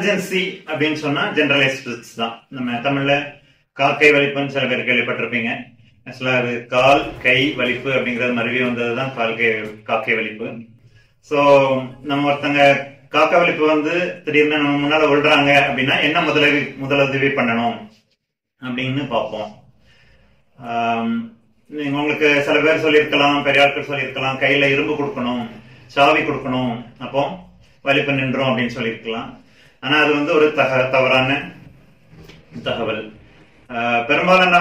Emergency அப்படின்னு சொன்னா generalised தான். நம்ம தமிழ்ல காக்கை வலிப்புன்னு சில பேர் கேள்விப்பட்டிருப்பீங்க. ஆக்சுவலா அது கால் கை வலிப்பு அப்படிங்கறது மறுபடியும் வந்ததுதான் காக்கை வலிப்பு. சோ நம்ம ஒருத்தங்க காக்கா வலிப்பு வந்து திடீர்னு நம்ம முன்னால விழுறாங்க அப்படின்னா என்ன முதலுதவி பண்ணணும் அப்படின்னு பார்ப்போம். உங்களுக்கு சில பேர் சொல்லியிருக்கலாம், பெரிய ஆட்கள் சொல்லியிருக்கலாம், கையில இரும்பு கொடுக்கணும், சாவி கொடுக்கணும், அப்போ வலிப்பு நின்றோம் அப்படின்னு சொல்லியிருக்கலாம். ஆனா அது வந்து ஒரு தவறான தகவல். பெரும்பாலான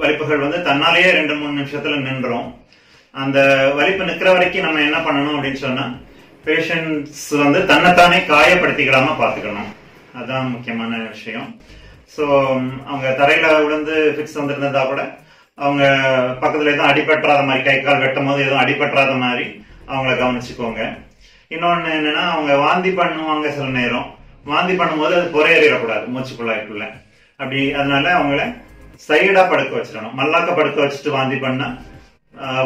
வலிப்புகள் வந்து தன்னாலேயே 2-3 நிமிஷத்துல நின்றோம். அந்த வலிப்பு நிக்கிற வரைக்கும் நம்ம என்ன பண்ணணும் அப்படின்னு சொன்னா, பேஷண்ட்ஸ் வந்து தன்னைத்தானே காயப்படுத்திக்கலாம பாத்துக்கணும். அதுதான் முக்கியமான விஷயம். சோ அவங்க தரையில விழுந்து பிக்ஸ் வந்திருந்தா கூட அவங்க பக்கத்துல எதுவும் அடிபட்டுறாத மாதிரி, கை கால் வெட்டும் போது எதுவும் அடிபட்டுறாத மாதிரி அவங்கள கவனிச்சுக்கோங்க. இன்னொன்னு என்னன்னா, அவங்க வாந்தி பண்ணுவாங்க. சில நேரம் வாந்தி பண்ணும்போது அது புறையேறிடக்கூடாது மூச்சுக்குள்ளாய்க்குள்ள. அப்படி அதனால அவங்கள சைடா படுக்க வச்சிடணும். மல்லாக்க படுக்க வச்சுட்டு வாந்தி பண்ணா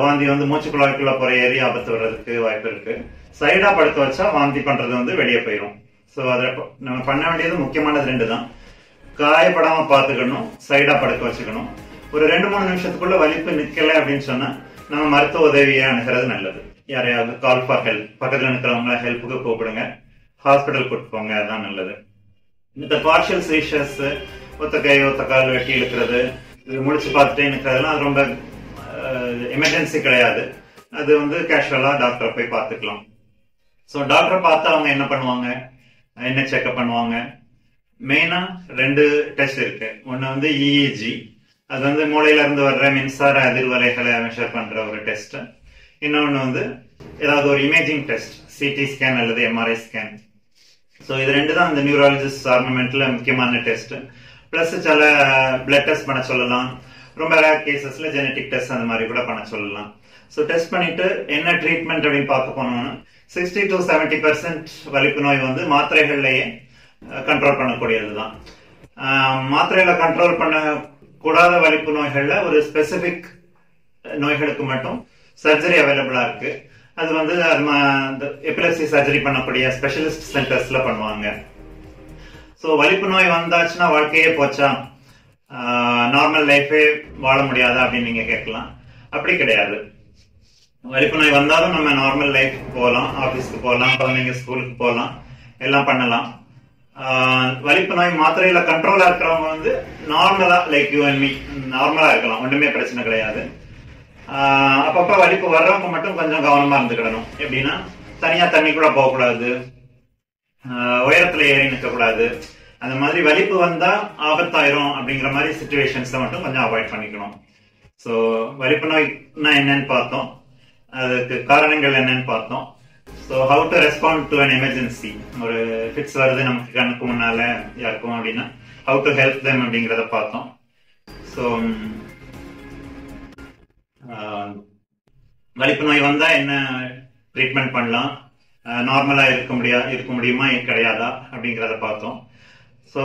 வாந்தி வந்து மூச்சுக்குள்ளாய்க்குள்ள புறையேறி ஆபத்து வர்றதுக்கு வாய்ப்பு இருக்கு. சைடா படுக்க வச்சா வாந்தி பண்றது வந்து வெளியே போயிடும். சோ அதை நம்ம பண்ண வேண்டியது முக்கியமானது 2 தான். காயப்படாம பாத்துக்கணும், சைடா படுக்க வச்சுக்கணும். ஒரு 2-3 நிமிஷத்துக்குள்ள வலிப்பு நிக்கல அப்படின்னு சொன்னா நம்ம மருத்துவ உதவியை அணுகிறது நல்லது. யாரையாவது கால் ஃபார் ஹெல்ப், பக்கத்துல இருக்கிறவங்க ஹெல்ப்புக்கு கூப்பிடுங்க, ஹாஸ்பிட்டல் கூப்பிட்டு போங்க, அதுதான் நல்லது. இந்த பார்ஷியல் சீஷர்ஸ், ஒத்த கை ஒத்த கால் வெட்டி இழுக்கிறது, முடிச்சு பார்த்துட்டே நிற்கிறதுலாம் அது ரொம்ப எமர்ஜென்சி கிடையாது. அது வந்து கேஷுவலா டாக்டரை போய் பார்த்துக்கலாம். ஸோ டாக்டரை பார்த்து அவங்க என்ன பண்ணுவாங்க, என்ன செக்அப் பண்ணுவாங்க. மெயினா 2 டெஸ்ட் இருக்கு. ஒன்னு வந்து இஇஜி, அது வந்து மூளையில இருந்து வர்ற மின்சார அதிர்வலைகளை மெஷர் பண்ற ஒரு டெஸ்ட். இன்னொன்னு வந்து ஏதாவது ஒரு இமேஜிங் டெஸ்ட், சிடி ஸ்கேன் அல்லது எம்ஆர்ஐ ஸ்கேன். ஸோ இது 2 தான் இந்த நியூராலஜிஸ்ட் ஆர்னமெண்ட்ல முக்கியமான டெஸ்ட். பிளஸ் சில பிளட் டெஸ்ட் பண்ண சொல்லலாம். ரொம்ப ரேர் கேசஸ்ல ஜெனடிக் டெஸ்ட் அந்த மாதிரி கூட பண்ண சொல்லலாம். ஸோ டெஸ்ட் பண்ணிட்டு என்ன ட்ரீட்மெண்ட் அப்படின்னு பார்க்க போனோம்னா 60 to 70% வலிப்பு நோய் வந்து மாத்திரைகள்லயே கண்ட்ரோல் பண்ணக்கூடியதுதான். மாத்திரையில கண்ட்ரோல் பண்ண கூடாத வலிப்பு நோய்கள்ல ஒரு ஸ்பெசிபிக் நோய்களுக்கு மட்டும் சர்ஜரி அவைலபிளா இருக்கு. அது வந்து எபிலெப்சி சர்ஜரி பண்ணக்கூடிய ஸ்பெஷலிஸ்ட் சென்டர்ஸ்ல பண்ணுவாங்க. சோ வலிப்பு நோய் வந்தாச்சுன்னா வாழ்க்கையே போச்சா, நார்மல் லைஃபே வாழ முடியாதா அப்படின்னு நீங்க கேட்கலாம். அப்படி கிடையாது. வலிப்பு நோய் வந்தாலும் நம்ம நார்மல் லைஃப் போகலாம், ஆபீஸ்க்கு போகலாம், குழந்தைங்க ஸ்கூலுக்கு போகலாம், எல்லாம் பண்ணலாம். வலிப்பு நோய் மாத்திரையில கண்ட்ரோலா இருக்கிறவங்க வந்து நார்மலா லைக் யூ அண்ட் மீ நார்மலா இருக்கலாம், ஒண்ணுமே பிரச்சனை கிடையாது. அப்பப்ப வலிப்பு வர்றவங்க மட்டும் கொஞ்சம் கவனமா இருந்துக்கிடணும். எப்படின்னா, தனியா தண்ணி கூட போகக்கூடாது, உயரத்துல ஏறி நிற்க கூடாது. அந்த மாதிரி வலிப்பு வந்தா ஆபத்தாயிரும் அப்படிங்கிற மாதிரி சிச்சுவேஷன்ஸை மட்டும் கொஞ்சம் அவாய்ட் பண்ணிக்கணும். ஸோ வலிப்பு நோய்னா என்னன்னு பார்த்தோம், அதுக்கு காரணங்கள் என்னன்னு பார்த்தோம். So how to respond to an emergency, ஒரு ஃபிட்ஸ் வருது நமக்கு கண்ணுக்கு முன்னால யாருக்கும் அப்படின்னா ஹவு டு ஹெல்ப் தெம் அப்படிங்கிறத பார்த்தோம். ஸோ வலிப்பு நோய் வந்தா என்ன ட்ரீட்மெண்ட் பண்ணலாம், நார்மலா இருக்க முடியுமா கிடையாதா அப்படிங்கிறத பார்த்தோம். ஸோ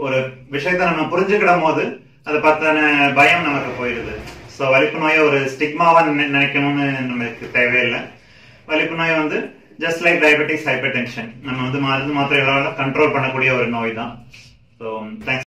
ஒரு விஷயத்த நம்ம புரிஞ்சுக்கிடும் போது அதை பார்த்தான பயம் நமக்கு போயிடுது. ஸோ வலிப்பு நோயை ஒரு ஸ்டிக்மாவா நினைக்கணும்னு நமக்கு தேவையில்லை. வலிப்பு நோய் வந்து just like diabetes, hyper tension, நம்ம வந்து மருந்து மாத்திரைகளால கண்ட்ரோல் பண்ணக்கூடிய ஒரு நோய் தான். So thanks.